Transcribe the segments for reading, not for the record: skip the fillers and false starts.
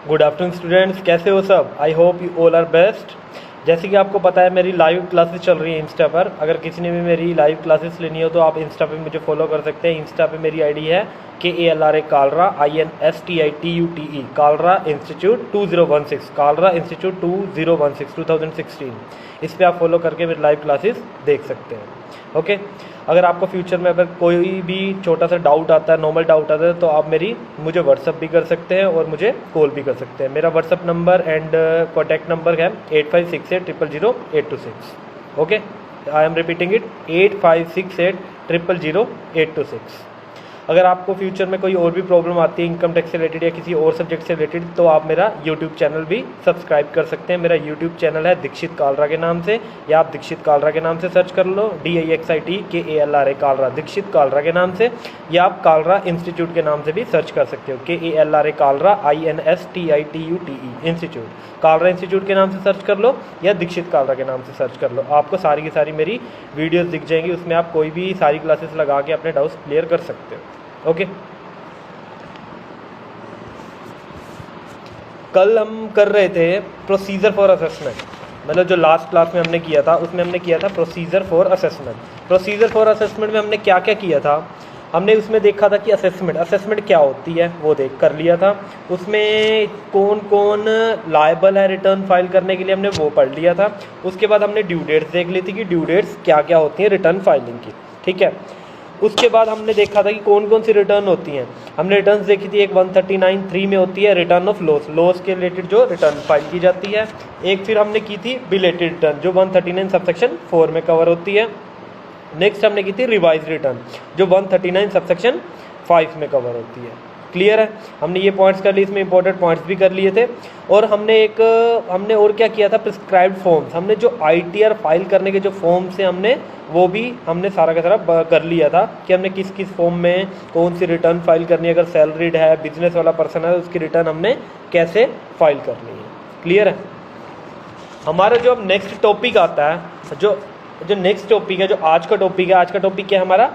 Good afternoon students, कैसे हो सब? I hope you all are best. जैसे कि आपको पता है मेरी लाइव क्लासेस चल रही हैं इंस्टा पर। अगर किसी ने भी मेरी लाइव क्लासेस लेनी हो तो आप इंस्टा पे मुझे फॉलो कर सकते हैं। इंस्टा पे मेरी आईडी है KALRA Kalra INSTITUTE Kalra institute 2016 Kalra institute 2016 इस पर आप फॉलो करके मेरी लाइव क्लासेस देख सकते हैं। ओके, अगर आपको फ्यूचर में अगर कोई भी छोटा सा डाउट आता है, नॉर्मल डाउट आता है, तो आप मुझे व्हाट्सअप भी कर सकते हैं और मुझे कॉल भी कर सकते हैं। मेरा WhatsApp number and contact number है 8568000826। Okay, I am repeating it 8568000826। अगर आपको फ्यूचर में कोई और भी प्रॉब्लम आती है इनकम टैक्स से रिलेटेड या किसी और सब्जेक्ट से रिलेटेड, तो आप मेरा यूट्यूब चैनल भी सब्सक्राइब कर सकते हैं। मेरा यूट्यूब चैनल है दीक्षित कालरा के नाम से, या आप दीक्षित कालरा के नाम से सर्च कर लो, DIXIT KALRA कालरा, दीक्षित कालरा के नाम से, या आप कालरा इंस्टीट्यूट के नाम से भी सर्च कर सकते हो, KALRA Kalra INSTITUTE institute, Kalra institute के नाम से सर्च कर लो या दीक्षित कालरा के नाम से सर्च कर लो। आपको सारी की सारी मेरी वीडियोज़ दिख जाएंगी, उसमें आप कोई भी सारी क्लासेस लगा के अपने डाउट्स क्लियर कर सकते हो। ओके, कल हम कर रहे थे प्रोसीजर फॉर असेसमेंट, मतलब जो लास्ट क्लास में हमने किया था उसमें हमने किया था procedure for assessment. Procedure for assessment में हमने क्या क्या किया था, हमने उसमें देखा था कि असेसमेंट क्या होती है, वो देख कर लिया था। उसमें कौन कौन लायबल है रिटर्न फाइल करने के लिए, हमने वो पढ़ लिया था। उसके बाद हमने ड्यू डेट्स देख ली थी कि ड्यू डेट्स क्या क्या होती हैं रिटर्न फाइलिंग की, ठीक है। उसके बाद हमने देखा था कि कौन कौन सी रिटर्न होती हैं। हमने रिटर्न देखी थी, एक 139(3) में होती है रिटर्न ऑफ लॉस के रिलेटेड जो रिटर्न फाइल की जाती है। एक फिर हमने की थी बिलेटेड रिटर्न जो 139 सबसेक्शन 4 में कवर होती है। नेक्स्ट हमने की थी रिवाइज रिटर्न जो 139 सबसेक्शन 5 में कवर होती है। क्लियर है, हमने ये पॉइंट्स कर लिए, इसमें इंपॉर्टेंट पॉइंट्स भी कर लिए थे। और हमने और क्या किया था, प्रिस्क्राइब्ड फॉर्म्स, हमने जो ITR फाइल करने के जो फॉर्म्स हैं वो भी हमने सारा का सारा कर लिया था कि हमने किस किस फॉर्म में कौन सी रिटर्न फाइल करनी है। अगर सैलरीड है, बिजनेस वाला पर्सन है, उसकी रिटर्न हमने कैसे फाइल करनी है। क्लियर है। हमारा जो अब नेक्स्ट टॉपिक आता है, जो नेक्स्ट टॉपिक है, जो आज का टॉपिक है, आज का टॉपिक क्या है हमारा,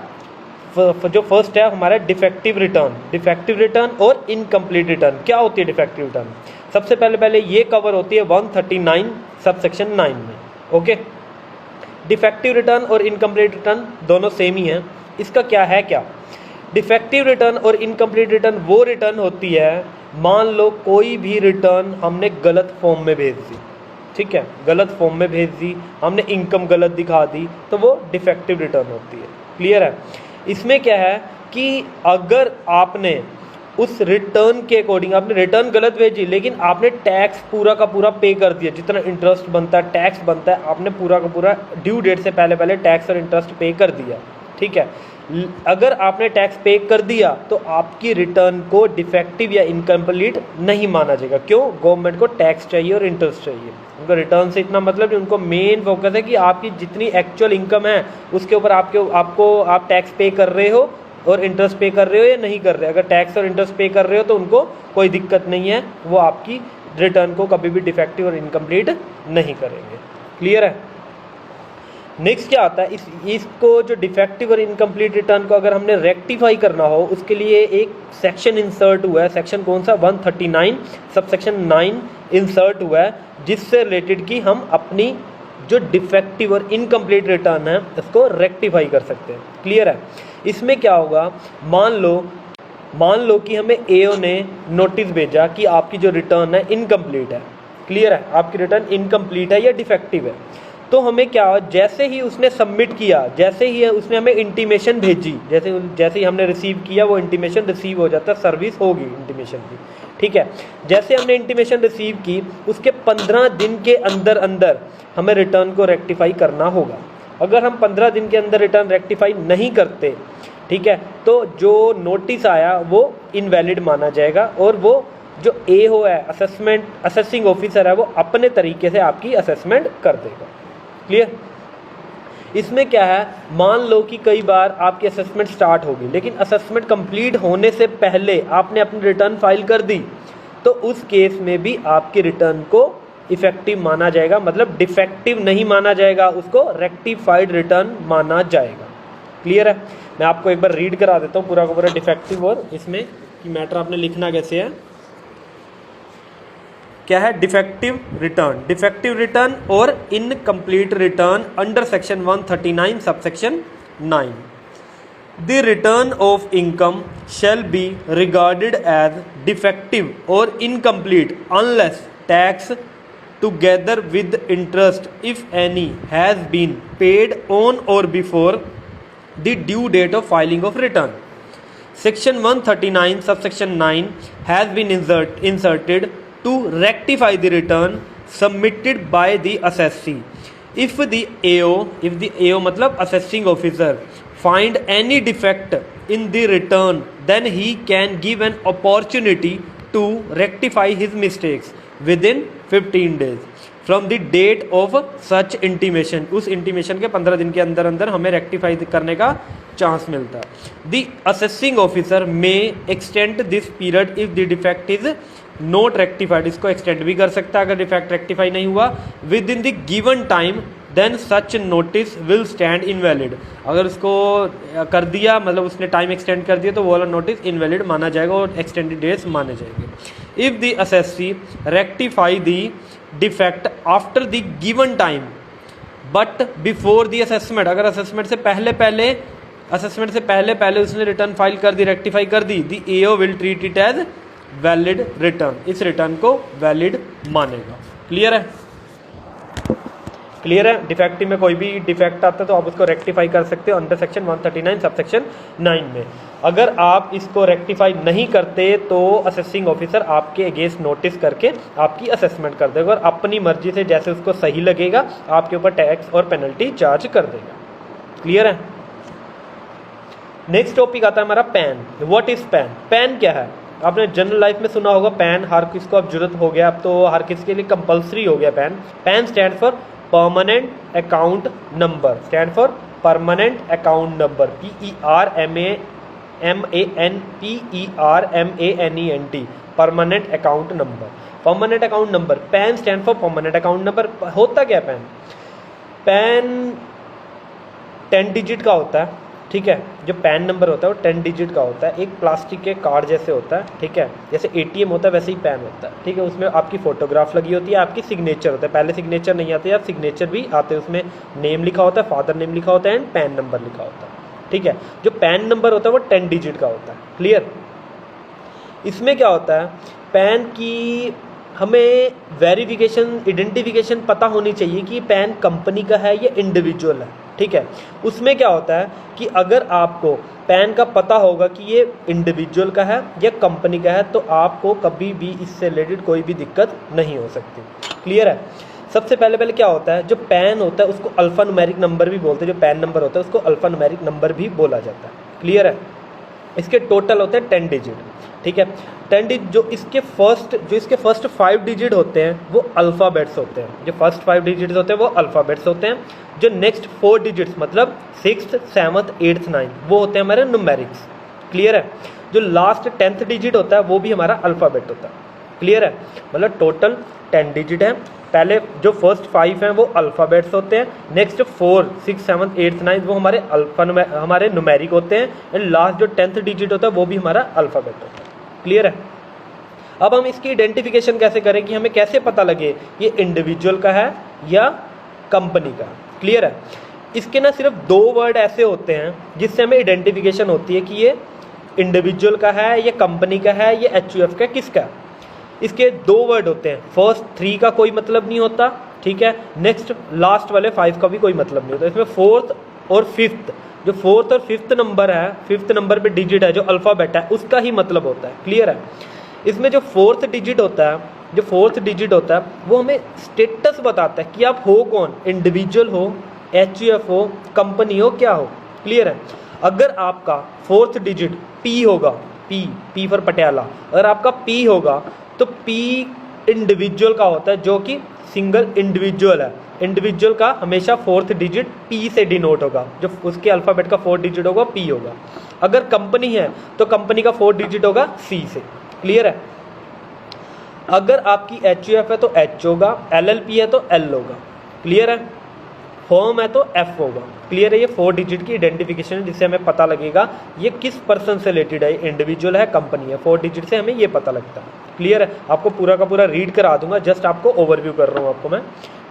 जो फर्स्ट है हमारा डिफेक्टिव रिटर्न और इनकम्प्लीट रिटर्न। क्या होती है डिफेक्टिव रिटर्न? सबसे पहले ये कवर होती है 139 सबसेक्शन 9 में। ओके, डिफेक्टिव रिटर्न और इनकम्प्लीट रिटर्न दोनों सेम ही हैं। इसका क्या है, क्या डिफेक्टिव रिटर्न और इनकम्प्लीट रिटर्न वो रिटर्न होती है, मान लो कोई भी रिटर्न हमने गलत फॉर्म में भेज दी, ठीक है, गलत फॉर्म में भेज दी, हमने इनकम गलत दिखा दी, तो वो डिफेक्टिव रिटर्न होती है। क्लियर है। इसमें क्या है कि अगर आपने उस रिटर्न के अकॉर्डिंग आपने रिटर्न गलत भेजी, लेकिन आपने टैक्स पूरा का पूरा पे कर दिया, जितना इंटरेस्ट बनता है, टैक्स बनता है, आपने पूरा का पूरा ड्यू डेट से पहले टैक्स और इंटरेस्ट पे कर दिया, ठीक है। अगर आपने टैक्स पे कर दिया तो आपकी रिटर्न को डिफेक्टिव या इनकम्प्लीट नहीं माना जाएगा। क्यों? गवर्नमेंट को टैक्स चाहिए और इंटरेस्ट चाहिए, उनको रिटर्न से इतना मतलब, उनको मेन फोकस है कि आपकी जितनी एक्चुअल इनकम है उसके ऊपर आप टैक्स पे कर रहे हो और इंटरेस्ट पे कर रहे हो या नहीं कर रहे। अगर टैक्स और इंटरेस्ट पे कर रहे हो तो उनको कोई दिक्कत नहीं है, वो आपकी रिटर्न को कभी भी डिफेक्टिव और इनकम्प्लीट नहीं करेंगे। क्लियर है। नेक्स्ट क्या आता है, इसको जो डिफेक्टिव और इनकम्प्लीट रिटर्न को अगर हमने रेक्टिफाई करना हो, उसके लिए एक सेक्शन इंसर्ट हुआ है। सेक्शन कौन सा? 139 सबसेक्शन 9 इंसर्ट हुआ है, जिससे रिलेटेड कि हम अपनी जो डिफेक्टिव और इनकम्प्लीट रिटर्न है उसको रेक्टिफाई कर सकते हैं। क्लियर है। इसमें क्या होगा, मान लो कि हमें AO ने नोटिस भेजा कि आपकी जो रिटर्न है इनकम्प्लीट है। क्लियर है, आपकी रिटर्न इनकम्प्लीट है या डिफेक्टिव है। तो हमें क्या, जैसे ही उसने सबमिट किया, जैसे ही उसने हमें इंटीमेशन भेजी, जैसे ही हमने रिसीव किया वो इंटीमेशन रिसीव हो जाता है, सर्विस होगी इंटीमेशन की, ठीक है। जैसे हमने इंटीमेशन रिसीव की, उसके 15 दिन के अंदर अंदर हमें रिटर्न को रेक्टिफाई करना होगा। अगर हम 15 दिन के अंदर रिटर्न रेक्टिफाई नहीं करते, ठीक है, तो जो नोटिस आया वो इनवैलिड माना जाएगा और वो जो AO है, असेसिंग ऑफिसर है, वो अपने तरीके से आपकी असेसमेंट कर देगा। क्लियर। इसमें क्या है, मान लो कि कई बार आपकी असेसमेंट स्टार्ट होगी, लेकिन असेसमेंट कंप्लीट होने से पहले आपने अपनी रिटर्न फाइल कर दी, तो उस केस में भी आपकी रिटर्न को इफेक्टिव माना जाएगा, मतलब डिफेक्टिव नहीं माना जाएगा, उसको रेक्टिफाइड रिटर्न माना जाएगा। क्लियर है। मैं आपको एक बार रीड करा देता हूँ पूरा का पूरा डिफेक्टिव और इसमें कि मैटर आपने लिखना कैसे है। क्या है, डिफेक्टिव रिटर्न और incomplete return under section 139 subsection 9। The return of income shall be regarded as defective or incomplete unless tax together with interest, if any, has been paid on or before the due date of filing of return. Section 139 subsection 9 has been inserted to rectify the return submitted by the assessee. If the AO मतलब assessing officer find any defect in the return, then he can give an opportunity to rectify his mistakes within 15 days from the date of such intimation. उस intimation के 15 दिन के अंदर अंदर हमें rectify करने का चांस मिलता है। The assessing officer may extend this period if the defect is not rectified. इसको extend भी कर सकता है अगर defect rectify नहीं हुआ within the given time, then such notice will stand invalid. अगर उसको कर दिया मतलब उसने टाइम एक्सटेंड कर दिया तो वो वाला नोटिस इनवैलिड माना जाएगा और एक्सटेंडेड डेज माने जाएंगे। If the assessee rectify the defect after the given time but before the assessment, अगर असेसमेंट से पहले पहले उसने रिटर्न फाइल कर दी, रेक्टिफाई कर दी, the AO will treat it as valid return, इस रिटर्न को वैलिड मानेगा। क्लियर है? क्लियर है? डिफेक्टिव में कोई भी डिफेक्ट आता है तो आप उसको रेक्टिफाई कर सकते हो अंडर सेक्शन 139 सबसेक्शन 9 में। अगर आप इसको रेक्टिफाई नहीं करते तो असेसिंग ऑफिसर आपके अगेंस्ट नोटिस करके आपकी असेसमेंट कर देगा और अपनी मर्जी से जैसे उसको सही लगेगा आपके ऊपर टैक्स और पेनल्टी चार्ज कर देगा। क्लियर है? नेक्स्ट टॉपिक आता है हमारा pan. What is pan? Pan क्या है? आपने जनरल लाइफ में सुना होगा पैन, हर किसी को अब जरूरत हो गया, अब तो हर किसी के लिए कंपलसरी हो गया pan. Pen stand for permanent account number, stand for permanent account number, PERMANENT, permanent account number, permanent account number. Pen stand for permanent account number. होता क्या पैन? पैन 10 डिजिट का होता है, ठीक है। जो पैन नंबर होता है वो 10 डिजिट का होता है, एक प्लास्टिक के कार्ड जैसे होता है, ठीक है। जैसे ATM होता है वैसे ही पैन होता है, ठीक है। उसमें आपकी फोटोग्राफ लगी होती है, आपकी सिग्नेचर होता है, पहले सिग्नेचर नहीं आते यार, सिग्नेचर भी आते हैं, उसमें नेम लिखा होता है, फादर नेम लिखा होता है एंड पैन नंबर लिखा होता है, ठीक है। जो पैन नंबर होता है वो 10 डिजिट का होता है। क्लियर? इसमें क्या होता है, पैन की हमें वेरिफिकेशन, आइडेंटिफिकेशन पता होनी चाहिए कि पैन कंपनी का है या इंडिविजुअल है, ठीक है। उसमें क्या होता है कि अगर आपको पैन का पता होगा कि ये इंडिविजुअल का है या कंपनी का है तो आपको कभी भी इससे रिलेटेड कोई भी दिक्कत नहीं हो सकती। क्लियर है? सबसे पहले क्या होता है, जो पैन होता है उसको अल्फा न्यूमेरिक नंबर भी बोलते हैं, जो पैन नंबर होता है उसको अल्फा न्यूमेरिक नंबर भी बोला जाता है। क्लियर है? इसके टोटल होते हैं 10 डिजिट, ठीक है। 10 डिजिट जो इसके फर्स्ट 5 डिजिट होते हैं वो अल्फ़ाबेट्स होते हैं, जो फर्स्ट 5 डिजिट्स होते हैं वो अल्फ़ाबेट्स होते हैं। जो नेक्स्ट 4 डिजिट्स मतलब 6th 7th 8th 9th वो होते हैं हमारे न्यूमेरिक्स। क्लियर है? जो लास्ट 10th डिजिट होता है वो भी हमारा अल्फ़ाबेट होता है। क्लियर है? मतलब टोटल 10 डिजिट है, पहले जो फर्स्ट 5 हैं वो अल्फ़ाबेट्स होते हैं, नेक्स्ट 4 6 7 8 9 वो हमारे न्यूमेरिक होते हैं एंड लास्ट जो 10th डिजिट होता है वो भी हमारा अल्फ़ाबेट होता है। क्लियर है? अब हम इसकी आइडेंटिफिकेशन कैसे करें कि हमें कैसे पता लगे ये इंडिविजुअल का है या कंपनी का। क्लियर है? इसके ना सिर्फ 2 वर्ड ऐसे होते हैं जिससे हमें आइडेंटिफिकेशन होती है कि ये इंडिविजुअल का है, ये कंपनी का है, ये HUF का, किसका। इसके 2 वर्ड होते हैं, फर्स्ट 3 का कोई मतलब नहीं होता, ठीक है। नेक्स्ट लास्ट वाले 5 का भी कोई मतलब नहीं होता। इसमें 4th और 5th, जो 4th और 5th नंबर है, 5th नंबर पे डिजिट है जो अल्फ़ाबेट है उसका ही मतलब होता है। क्लियर है? इसमें जो 4th डिजिट होता है, जो 4th डिजिट होता है वो हमें स्टेटस बताता है कि आप हो कौन, इंडिविजुअल हो, HUF हो, कंपनी हो, क्या हो। क्लियर है? अगर आपका 4th डिजिट P होगा, P फॉर पटियाला, अगर आपका P होगा तो P इंडिविजुअल का होता है जो कि सिंगल इंडिविजुअल है। इंडिविजुअल का हमेशा 4th डिजिट P से डिनोट होगा, जो उसके अल्फ़ाबेट का 4th डिजिट होगा P होगा। अगर कंपनी है तो कंपनी का 4th डिजिट होगा C से। क्लियर है? अगर आपकी HUF है तो H होगा, LLP है तो L होगा। क्लियर है? फर्म है तो एफ होगा। क्लियर है, ये 4 डिजिट की आइडेंटिफिकेशन है जिससे हमें पता लगेगा ये किस पर्सन से रिलेटेड है, इंडिविजुअल है, कंपनी है। 4 डिजिट से हमें ये पता लगता है। क्लियर है, आपको पूरा का पूरा रीड करा दूंगा, जस्ट आपको ओवरव्यू कर रहा हूँ आपको मैं,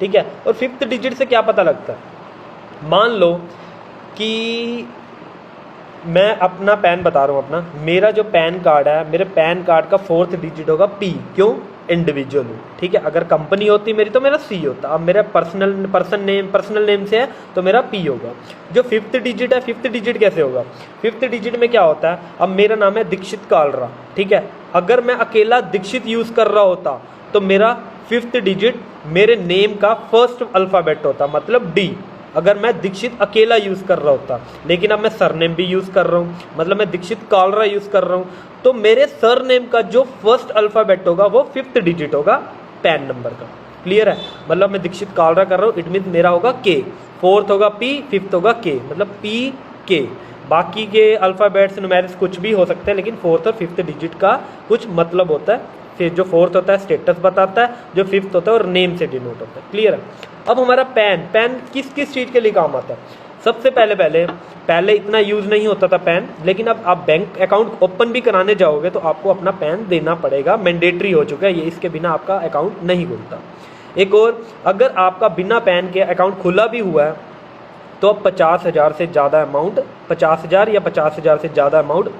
ठीक है। और 5th डिजिट से क्या पता लगता है, मान लो कि मैं अपना पैन बता रहा हूँ अपना, मेरा जो पैन कार्ड है, मेरे पैन कार्ड का 4th डिजिट होगा पी, क्यों, इंडिविजुअल हूँ, ठीक है। अगर कंपनी होती मेरी तो मेरा सी होता, अब मेरा पर्सनल नेम से है तो मेरा पी होगा। जो 5th डिजिट है, 5th डिजिट कैसे होगा, 5th डिजिट में क्या होता है, अब मेरा नाम है दीक्षित कालरा, ठीक है। अगर मैं अकेला दीक्षित यूज़ कर रहा होता तो मेरा 5th डिजिट मेरे नेम का फर्स्ट अल्फ़ाबेट होता, मतलब डी, अगर मैं दीक्षित अकेला यूज़ कर रहा होता। लेकिन अब मैं सरनेम भी यूज़ कर रहा हूँ, मतलब मैं दीक्षित कालरा यूज़ कर रहा हूँ, तो मेरे सरनेम का जो फर्स्ट अल्फ़ाबेट होगा वो 5th डिजिट होगा पैन नंबर का। क्लियर है, मतलब मैं दीक्षित कालरा कर रहा हूँ, इट मीन मेरा होगा के, 4th होगा पी, 5th होगा के, मतलब पी के। बाकी के अल्फ़ाबेट्स न्यूमेरिक्स कुछ भी हो सकते हैं, लेकिन 4th और 5th डिजिट का कुछ मतलब होता है। फिर जो 4th होता है स्टेटस बताता है, जो 5th होता है और नेम से डिनोट होता है। क्लियर है। अब हमारा पैन किस किस चीज़ के लिए काम आता है, सबसे पहले इतना यूज़ नहीं होता था पैन, लेकिन अब आप बैंक अकाउंट ओपन भी कराने जाओगे तो आपको अपना पैन देना पड़ेगा, मैंडेटरी हो चुका है ये, इसके बिना आपका अकाउंट नहीं खुलता। एक और, अगर आपका बिना पैन के अकाउंट खुला भी हुआ है तो अब 50,000 से ज़्यादा अमाउंट, 50,000 या 50,000 से ज़्यादा अमाउंट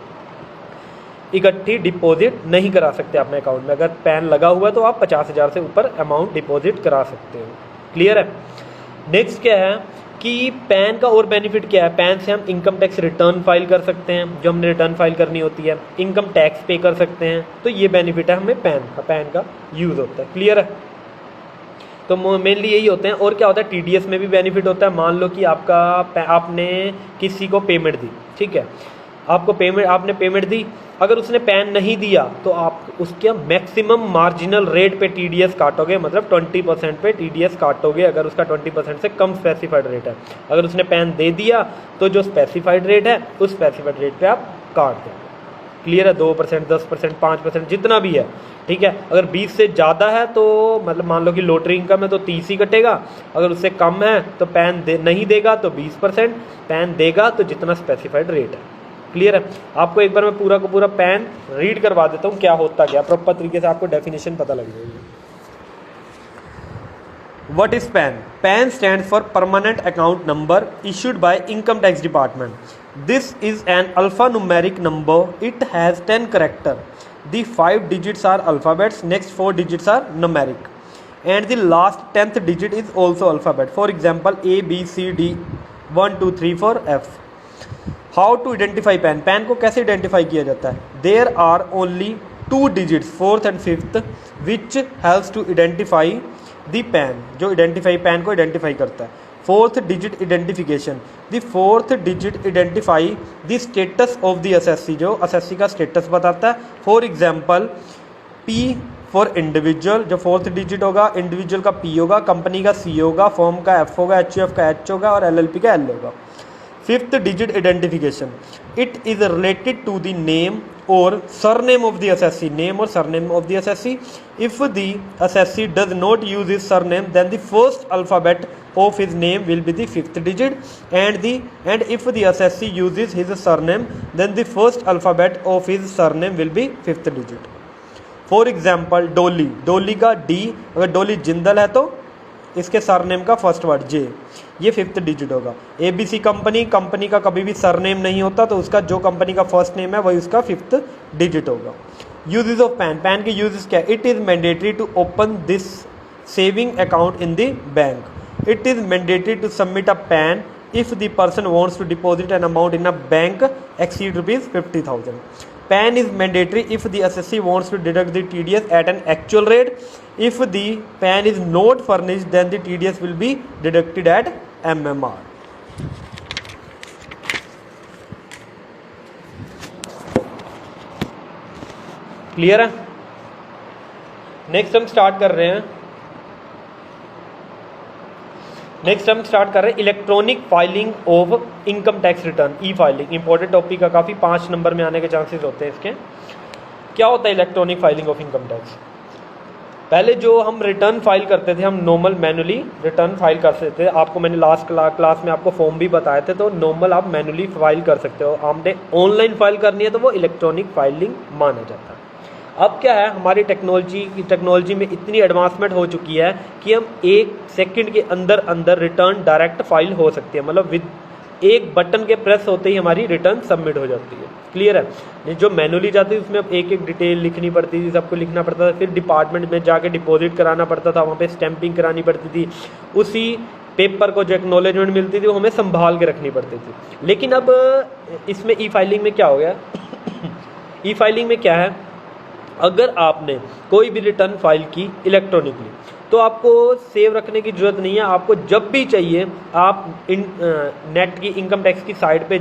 इकट्ठी डिपॉजिट नहीं करा सकते अपने अकाउंट में। अगर पैन लगा हुआ है तो आप 50,000 से ऊपर अमाउंट डिपॉजिट करा सकते हो। क्लियर है। नेक्स्ट क्या है कि पैन का और बेनिफिट क्या है, पैन से हम इनकम टैक्स रिटर्न फाइल कर सकते हैं, जो हमने रिटर्न फाइल करनी होती है, इनकम टैक्स पे कर सकते हैं, तो ये बेनिफिट है हमें पैन का यूज़ होता है। क्लियर है, तो मेनली यही होते हैं। और क्या होता है, टीडीएस में भी बेनिफिट होता है। मान लो कि आपने किसी को पेमेंट दी, ठीक है, आपने पेमेंट दी, अगर उसने पैन नहीं दिया तो आप उसके मैक्सिमम मार्जिनल रेट पे टीडीएस काटोगे, मतलब 20% पे टीडीएस काटोगे अगर उसका 20% से कम स्पेसिफाइड रेट है। अगर उसने पैन दे दिया तो जो स्पेसिफाइड रेट है उस स्पेसिफाइड रेट पे आप काट दें। क्लियर है, 2%, 10%, 5%, जितना भी है, ठीक है। अगर 20 से ज़्यादा है तो मतलब मान लो कि लॉटरी इनकम है तो 30 ही कटेगा, अगर उससे कम है तो पैन नहीं देगा तो 20%, पैन देगा तो जितना स्पेसिफाइड रेट है। क्लियर है, आपको एक बार मैं पूरा का पूरा पैन रीड करवा देता हूँ क्या होता क्या, प्रॉपर तरीके से आपको डेफिनेशन पता लग जाएगी। What is PAN? PAN stands for Permanent Account Number issued by Income Tax Department. This is an alphanumeric number. It has 10 characters. The 5 digits are alphabets, next 4 digits are numeric, and the last 10th digit is also alphabet. For example, A, B, C, D, 1, 2, 3, 4, F. How to identify PAN? PAN को कैसे identify किया जाता है? There are only 2 digits, 4th and 5th, which helps to identify the pan, जो identify pan को identify करता है। 4th digit identification, the 4th digit identify the status of the assessee, जो असेसी का स्टेटस बताता है। For example P for individual, जो 4th digit होगा इंडिविजुअल का P होगा, कंपनी का C होगा, फर्म का F होगा, HUF का H होगा और LLP का L होगा। 5th digit identification, it is related to the name or surname of the assessee, name or surname of the assessee. If the assessee does not use his surname, then the first alphabet of his name will be the 5th digit, and if the assessee uses his surname, then the first alphabet of his surname will be 5th digit. For example, डोली का D, अगर डोली जिंदल है तो इसके surname का first word J, ये 5th digit होगा। ABC कंपनी का कभी भी सरनेम नहीं होता, तो उसका जो कंपनी का फर्स्ट नेम है वही उसका 5th डिजिट होगा। यूजेस ऑफ पैन के यूजेस क्या, it is mandatory to open this saving account in the bank. It is mandatory to submit a PAN if the person wants to deposit an amount in a bank exceed rupees 50,000. PAN is mandatory if the assessee wants to deduct the TDS at an actual rate. If the PAN is not furnished, then the TDS will be deducted at MMR. Clear है। Next हम start कर रहे हैं electronic filing of income tax return, e filing. Important topic का काफ़ी 5 number में आने के चांसेस होते हैं इसके। क्या होता है electronic filing of income tax? पहले जो हम रिटर्न फाइल करते थे, हम नॉर्मल मैनुअली रिटर्न फाइल कर सकते थे। आपको मैंने लास्ट क्लास में आपको फॉर्म भी बताए थे, तो नॉर्मल आप मैनुअली फाइल कर सकते हो। आपने ऑनलाइन फाइल करनी है तो वो इलेक्ट्रॉनिक फाइलिंग माना जाता है। अब क्या है, हमारी टेक्नोलॉजी में इतनी एडवांसमेंट हो चुकी है कि हम 1 सेकंड के अंदर रिटर्न डायरेक्ट फाइल हो सकती है, मतलब विद एक बटन के प्रेस होते ही हमारी रिटर्न सबमिट हो जाती है। क्लियर है। जो मैनुअली जाती है उसमें अब एक एक डिटेल लिखनी पड़ती थी, सबको लिखना पड़ता था, फिर डिपार्टमेंट में जाके डिपॉजिट कराना पड़ता था, वहाँ पे स्टैंपिंग करानी पड़ती थी, उसी पेपर को जो एक्नॉलेजमेंट मिलती थी वो हमें संभाल के रखनी पड़ती थी। लेकिन अब इसमें ई फाइलिंग में क्या हो गया ई फाइलिंग में क्या है, अगर आपने कोई भी रिटर्न फाइल की इलेक्ट्रॉनिकली तो आपको सेव रखने की ज़रूरत नहीं है। आपको जब भी चाहिए आप नेट की इनकम टैक्स की साइट पे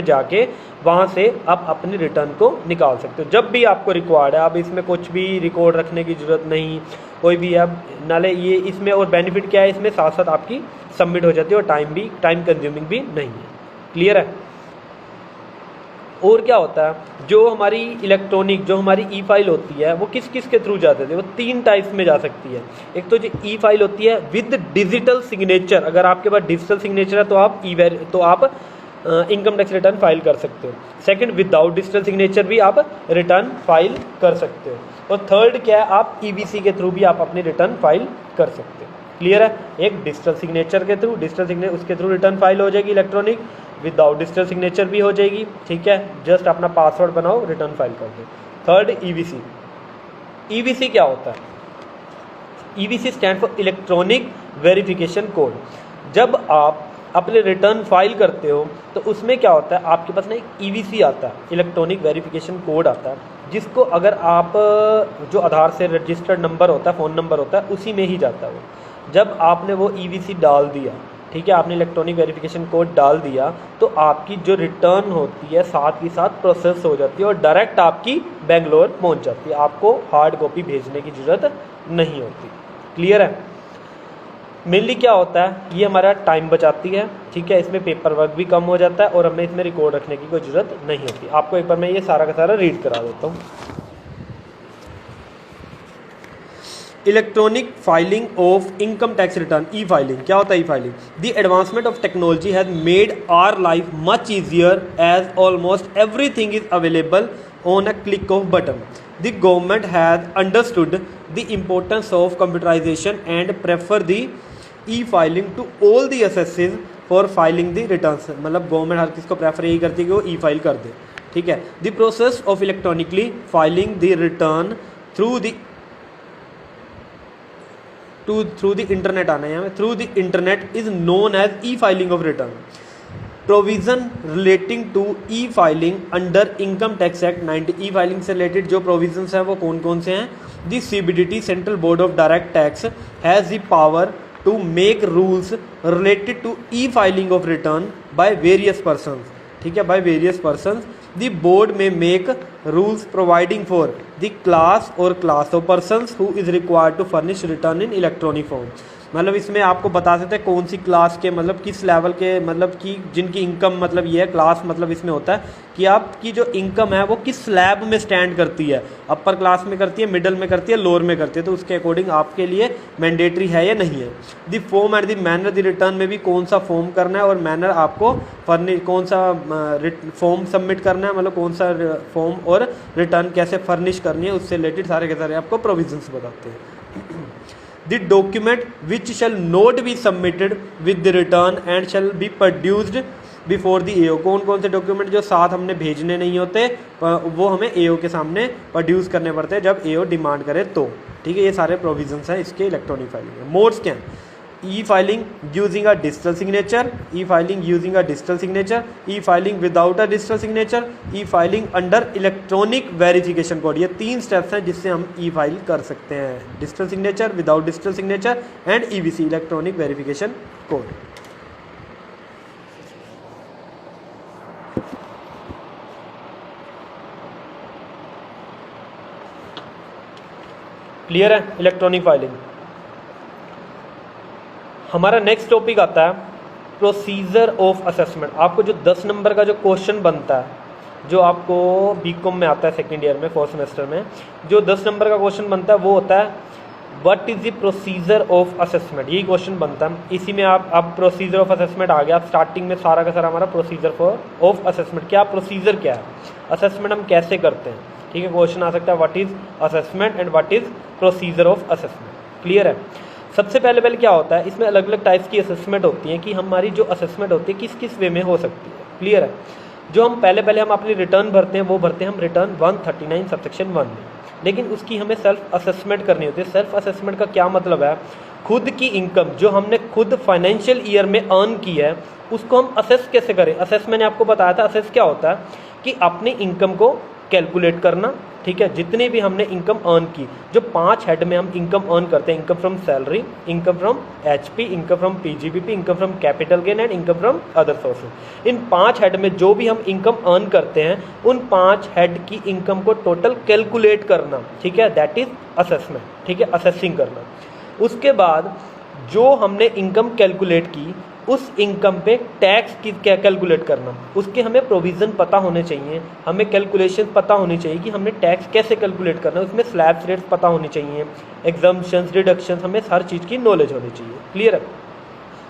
जाके वहाँ से आप अपनी रिटर्न को निकाल सकते हो जब भी आपको रिक्वायर्ड है। आप इसमें कुछ भी रिकॉर्ड रखने की ज़रूरत नहीं, कोई भी अब नाले ये इसमें। और बेनिफिट क्या है, इसमें साथ साथ आपकी सबमिट हो जाती है और टाइम कंज्यूमिंग भी नहीं है। क्लियर है। और क्या होता है, जो हमारी इलेक्ट्रॉनिक जो हमारी ई फाइल होती है वो किस किस के थ्रू जाते थे, वो 3 टाइप्स में जा सकती है। एक तो जो ई फाइल होती है विद डिजिटल सिग्नेचर, अगर आपके पास डिजिटल सिग्नेचर है तो आप इनकम टैक्स रिटर्न फाइल कर सकते हो। सेकंड, विदाउट डिजिटल सिग्नेचर भी आप रिटर्न फाइल कर सकते हो। और थर्ड क्या है, आप ईवीसी के थ्रू भी आप अपनी रिटर्न फाइल कर सकते हो। क्लियर है। एक डिजिटल सिग्नेचर के थ्रू, उसके थ्रू रिटर्न फाइल हो जाएगी इलेक्ट्रॉनिक, विदाउट डिजिटल सिग्नेचर भी हो जाएगी। ठीक है, जस्ट अपना पासवर्ड बनाओ, रिटर्न फाइल कर दो। Third, EVC. ईवीसी क्या होता है? EVC stand for electronic verification code. जब आप अपने रिटर्न फाइल करते हो तो उसमें क्या होता है, आपके पास ना एक ईवीसी आता है, इलेक्ट्रॉनिक वेरिफिकेशन कोड आता है, जिसको अगर आप जो आधार से रजिस्टर्ड नंबर होता है, फ़ोन नंबर होता है, उसी में ही जाता है वो। जब आपने वो ईवीसी डाल दिया, ठीक है, आपने इलेक्ट्रॉनिक वेरिफिकेशन कोड डाल दिया, तो आपकी जो रिटर्न होती है साथ ही साथ प्रोसेस हो जाती है और डायरेक्ट आपकी बेंगलोर पहुंच जाती है। आपको हार्ड कॉपी भेजने की ज़रूरत नहीं होती। क्लियर है। मेनली क्या होता है, ये हमारा टाइम बचाती है। ठीक है, इसमें पेपर वर्क भी कम हो जाता है और हमें इसमें रिकॉर्ड रखने की कोई ज़रूरत नहीं होती। आपको एक बार मैं ये सारा का सारा रीड करा देता हूँ। Electronic filing of income tax return, e filing. क्या होता है e filing? The advancement of technology has made our life much easier as almost everything is available on a click of button. The government has understood the importance of computerisation and prefer the e filing to all the assessees for filing the returns. मतलब government हर किसी को prefer यही करती है कि वो ई file कर दे। ठीक है। The process of electronically filing the return through the internet आना है यहाँ through the internet is known as e filing of return. Provision relating to e filing under income tax act 90। E filing से related जो provisions हैं वो कौन कौन से हैं? The CBDT central board of direct tax has the power to make rules related to e-filing of return by various persons. ठीक है, by various persons. The board may make rules providing for the class or class of persons who is required to furnish return in electronic form. मतलब इसमें आपको बता सकते हैं कौन सी class के, मतलब किस लेवल के, मतलब कि जिनकी इनकम, मतलब ये है क्लास, मतलब इसमें होता है कि आपकी जो इनकम है वो किस स्लैब में स्टैंड करती है, अपर क्लास में करती है, मिडल में करती है, लोअर में करती है, तो उसके अकॉर्डिंग आपके लिए मैंडेटरी है या नहीं है। The form and the manner, the return में भी कौन सा फॉर्म करना है और मैनर आपको कौन सा फॉर्म सबमिट करना है, मतलब कौन सा फॉर्म और रिटर्न कैसे फर्निश करनी है, उससे रिलेटेड सारे के सारे आपको प्रोविजंस बताते हैं। The document which shall not be submitted with the return and shall be produced before the AO। कौन कौन से डॉक्यूमेंट जो साथ हमने भेजने नहीं होते वो हमें AO के सामने प्रोड्यूस करने पड़ते हैं जब AO डिमांड करे तो। ठीक है, ये सारे प्रोविजंस हैं इसके इलेक्ट्रॉनिक फाइलिंग में। मोड्स क्या हैं? ई filing using a digital signature, E filing using a digital signature, E filing without a digital signature, E filing under electronic verification code. ये 3 स्टेप्स हैं जिससे हम ई फाइल कर सकते हैं। Digital signature, without digital signature and EVC, electronic verification code. Clear है electronic filing. हमारा next topic आता है प्रोसीजर ऑफ असेसमेंट। आपको जो 10 नंबर का जो क्वेश्चन बनता है जो आपको बीकॉम में आता है सेकेंड ईयर में 4th सेमेस्टर में, जो 10 नंबर का क्वेश्चन बनता है वो होता है what is the procedure of assessment. यही क्वेश्चन बनता है। इसी में आप अब प्रोसीजर ऑफ असेसमेंट आ गया। स्टार्टिंग में सारा का सारा हमारा प्रोसीजर फॉर ऑफ असेसमेंट, क्या प्रोसीजर क्या है, असेसमेंट हम कैसे करते हैं। ठीक है, क्वेश्चन आ सकता है what is assessment and what is procedure of assessment. Clear है। सबसे पहले क्या होता है, इसमें अलग अलग टाइप्स की असेसमेंट होती है कि हमारी जो असेसमेंट होती है किस किस वे में हो सकती है। क्लियर है। जो हम पहले हम अपनी रिटर्न भरते हैं वो भरते हैं हम रिटर्न 139 सबसेक्शन 1 में, लेकिन उसकी हमें सेल्फ असेसमेंट करनी होती है। सेल्फ असेसमेंट का क्या मतलब है, खुद की इनकम जो हमने खुद फाइनेंशियल ईयर में अर्न की है उसको हम असेस कैसे करें। असेस मैंने आपको बताया था, असेस क्या होता है कि अपनी इनकम को कैलकुलेट करना। ठीक है, जितनी भी हमने इनकम अर्न की, जो 5 हेड में हम इनकम अर्न करते हैं, income from salary, income from HP, income from PGBP, income from capital gain and income from other sources. In 5 head में जो भी हम इनकम अर्न करते हैं उन 5 हेड की इनकम को टोटल कैलकुलेट करना। ठीक है, दैट इज असेसमेंट। ठीक है, असेसिंग करना। उसके बाद जो हमने इनकम कैलकुलेट की उस इनकम पे टैक्स की क्या कैलकुलेट करना, उसके हमें प्रोविज़न पता होने चाहिए, हमें कैलकुलेशन पता होनी चाहिए कि हमने टैक्स कैसे कैलकुलेट करना है, उसमें स्लैब्स रेट्स पता होनी चाहिए, एग्जम्पशंस, डिडक्शंस, हमें हर चीज़ की नॉलेज होनी चाहिए। क्लियर है।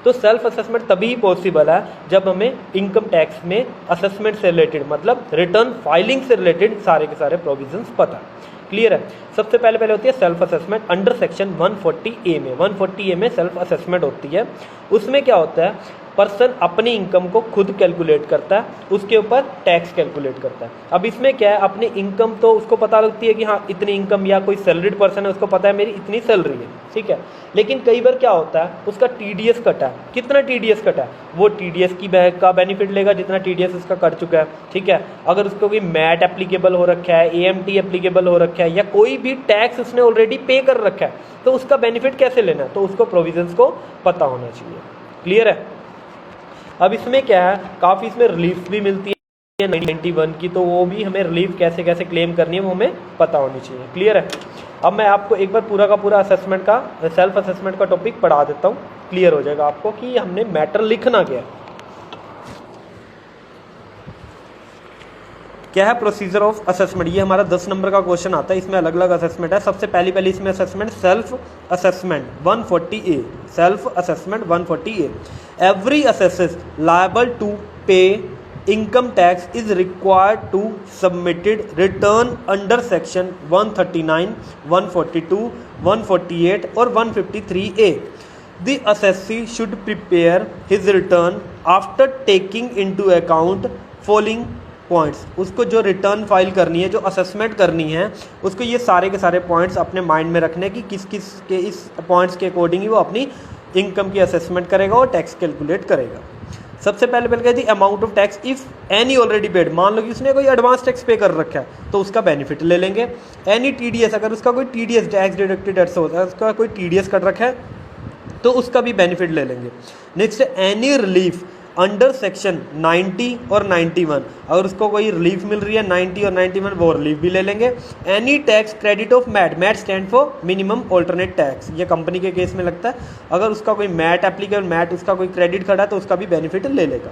तो सेल्फ असेसमेंट तभी पॉसिबल है जब हमें इनकम टैक्स में असेसमेंट से रिलेटेड मतलब रिटर्न फाइलिंग से रिलेटेड सारे के सारे प्रोविजंस पता है। क्लियर है। सबसे पहले होती है self assessment under section 140A में। 140A में सेल्फ असेसमेंट होती है। उसमें क्या होता है, पर्सन अपनी इनकम को खुद कैलकुलेट करता है, उसके ऊपर टैक्स कैलकुलेट करता है। अब इसमें क्या है, अपनी इनकम तो उसको पता लगती है कि हाँ इतनी इनकम, या कोई सैलरीड पर्सन है उसको पता है मेरी इतनी सैलरी है। ठीक है, लेकिन कई बार क्या होता है उसका टीडीएस कटा है। कितना टीडीएस कटा है, वो टीडीएस की का बेनिफिट लेगा जितना टीडीएस उसका कट चुका है। ठीक है, अगर उसको कोई मैट एप्लीकेबल हो रखा है, एएमटी एप्लीकेबल हो रखा है, या कोई भी टैक्स उसने ऑलरेडी पे कर रखा है, तो उसका बेनिफिट कैसे लेना है, तो उसको प्रोविजंस को पता होना चाहिए। क्लियर है। अब इसमें क्या है, काफ़ी इसमें रिलीफ भी मिलती है 91 की, तो वो भी हमें रिलीफ कैसे कैसे क्लेम करनी है वो हमें पता होनी चाहिए। क्लियर है। अब मैं आपको एक बार पूरा का पूरा असेसमेंट का सेल्फ असेसमेंट का टॉपिक पढ़ा देता हूँ, क्लियर हो जाएगा आपको कि हमने मैटर लिखना क्या है प्रोसीजर ऑफ असेसमेंट। ये हमारा 10 नंबर का क्वेश्चन आता है, इसमें अलग अलग असेसमेंट है। सबसे पहली इसमें assessment self assessment 140A, self assessment 140A। Every assessor liable to pay income tax is required to submitted return under section 139, 142, 148 or 153A. The assessee should prepare his return after taking into account following points. उसको जो return file करनी है, जो assessment करनी है, उसको ये सारे के सारे पॉइंट्स अपने माइंड में रखने की किस किस के इस पॉइंट्स के अकॉर्डिंग ही वो अपनी इनकम की असेसमेंट करेगा और टैक्स कैलकुलेट करेगा। सबसे पहले कहती है amount of tax if any already paid. मान लो कि उसने कोई एडवांस टैक्स पे कर रखा है तो उसका बेनिफिट ले लेंगे। एनी टीडीएस, अगर उसका कोई टीडीएस टैक्स डिडक्टेड ऐसा होता है, उसका कोई टीडीएस कट रखा है तो उसका भी बेनिफिट ले लेंगे। Next any relief under section 90 और 91, अगर उसको कोई रिलीफ मिल रही है 90 और 91 वो रिलीफ भी ले लेंगे। Any tax credit of MAT, MAT stand for minimum alternate tax, ये कंपनी के केस में लगता है। अगर उसका कोई मैट एप्लीकेबल, मैट उसका कोई क्रेडिट खड़ा है तो उसका भी बेनिफिट ले लेगा।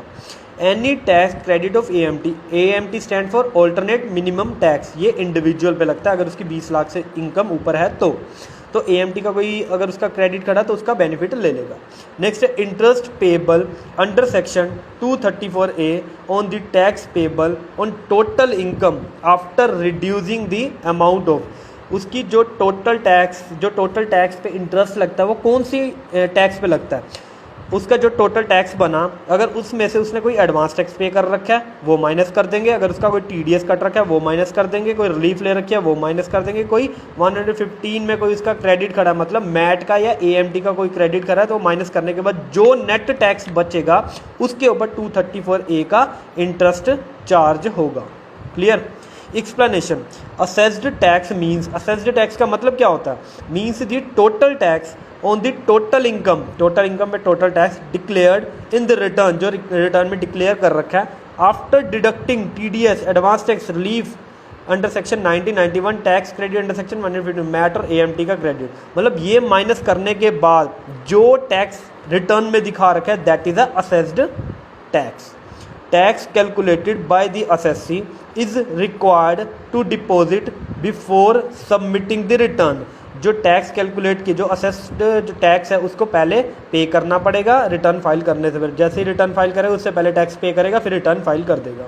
Any tax credit of AMT, AMT stand for alternate minimum tax, ये इंडिविजुअल पे लगता है अगर उसकी 20 लाख से इनकम ऊपर है तो एएमटी का कोई अगर उसका क्रेडिट खड़ा तो उसका बेनिफिट ले लेगा। नेक्स्ट है interest payable under section 234A on the tax payable on total income after reducing the amount of, उसकी जो टोटल टैक्स पे इंटरेस्ट लगता है वो कौन सी टैक्स पे लगता है, उसका जो टोटल टैक्स बना अगर उसमें से उसने कोई एडवांस टैक्स पे कर रखा है वो माइनस कर देंगे, अगर उसका कोई टीडीएस कट रखा है वो माइनस कर देंगे, कोई रिलीफ ले रखी है वो माइनस कर देंगे, कोई 115 में कोई उसका क्रेडिट खड़ा है मतलब मैट का या एएमटी का कोई क्रेडिट खड़ा है तो माइनस करने के बाद जो नेट टैक्स बचेगा उसके ऊपर 234A का इंटरेस्ट चार्ज होगा। Clear. Explanation, assessed tax means, assessed tax का मतलब क्या होता है, means the total tax on the total income, total income पे total tax declared in the return, जो रिटर्न में डिक्लेयर कर रखा है, after deducting TDS, advance tax, relief under section 90, 91, tax credit under section 150, MAT और AMT का credit, मतलब ये माइनस करने के बाद जो टैक्स रिटर्न में दिखा रखा है that is a assessed tax. Tax calculated by the assessee is required to deposit before submitting the return. जो टैक्स कैलकुलेट की जो असेस्ड जो टैक्स है उसको पहले पे करना पड़ेगा रिटर्न फाइल करने से पहले। जैसे ही रिटर्न फाइल करेगा उससे पहले टैक्स पे करेगा, फिर रिटर्न फाइल कर देगा।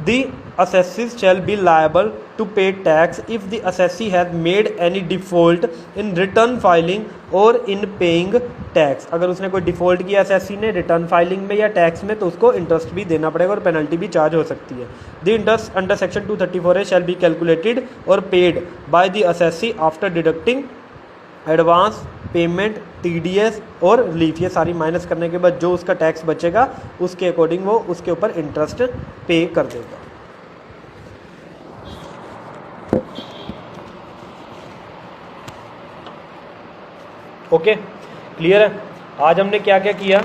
The assessee shall be liable to pay tax if the assessee has made any default in return filing or in paying tax। अगर उसने कोई डिफ़ॉल्ट किया assessee ने रिटर्न फाइलिंग में या टैक्स में तो उसको इंटरेस्ट भी देना पड़ेगा और पेनल्टी भी चार्ज हो सकती है। The interest under section 234A shall be calculated or paid by the assessee after deducting advance payment, TDS और रिलीफ। ये सारी माइनस करने के बाद जो उसका टैक्स बचेगा उसके अकॉर्डिंग वो उसके ऊपर इंटरेस्ट पे कर देगा। ओके, क्लियर है। आज हमने क्या क्या किया?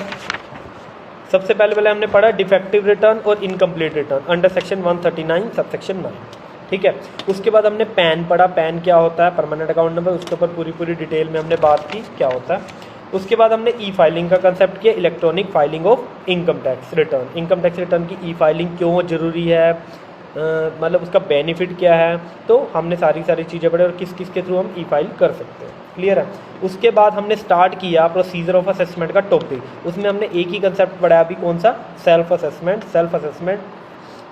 सबसे पहले हमने पढ़ा डिफेक्टिव रिटर्न और incomplete return under section 139 subsection 9, ठीक है। उसके बाद हमने पैन पढ़ा, पैन क्या होता है, परमानेंट अकाउंट नंबर, उसके ऊपर पूरी डिटेल में हमने बात की क्या होता है। उसके बाद हमने ई फाइलिंग का कंसेप्ट किया, electronic filing of income tax return. Income tax return की ई फाइलिंग क्यों ज़रूरी है, मतलब उसका बेनिफिट क्या है, तो हमने सारी चीज़ें पढ़ी और किस किस के थ्रू हम ई फाइल कर सकते हैं, क्लियर है। उसके बाद हमने स्टार्ट किया प्रोसीजर ऑफ असेसमेंट का टॉपिक। उसमें हमने एक ही कंसेप्ट पढ़ा अभी, कौन सा, सेल्फ असेसमेंट। सेल्फ असेसमेंट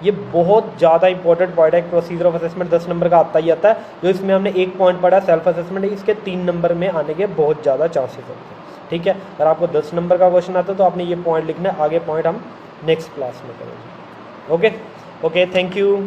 ये बहुत ज़्यादा इंपॉर्टेंट पॉइंट है। प्रोसीजर ऑफ असेसमेंट 10 नंबर का आता ही आता है। जो इसमें हमने एक पॉइंट पढ़ा सेल्फ असेसमेंट, इसके 3 नंबर में आने के बहुत ज़्यादा चांसेस होते हैं, ठीक है। अगर आपको 10 नंबर का क्वेश्चन आता है तो आपने ये पॉइंट लिखना है, आगे पॉइंट हम नेक्स्ट क्लास में करेंगे। Okay, thank you.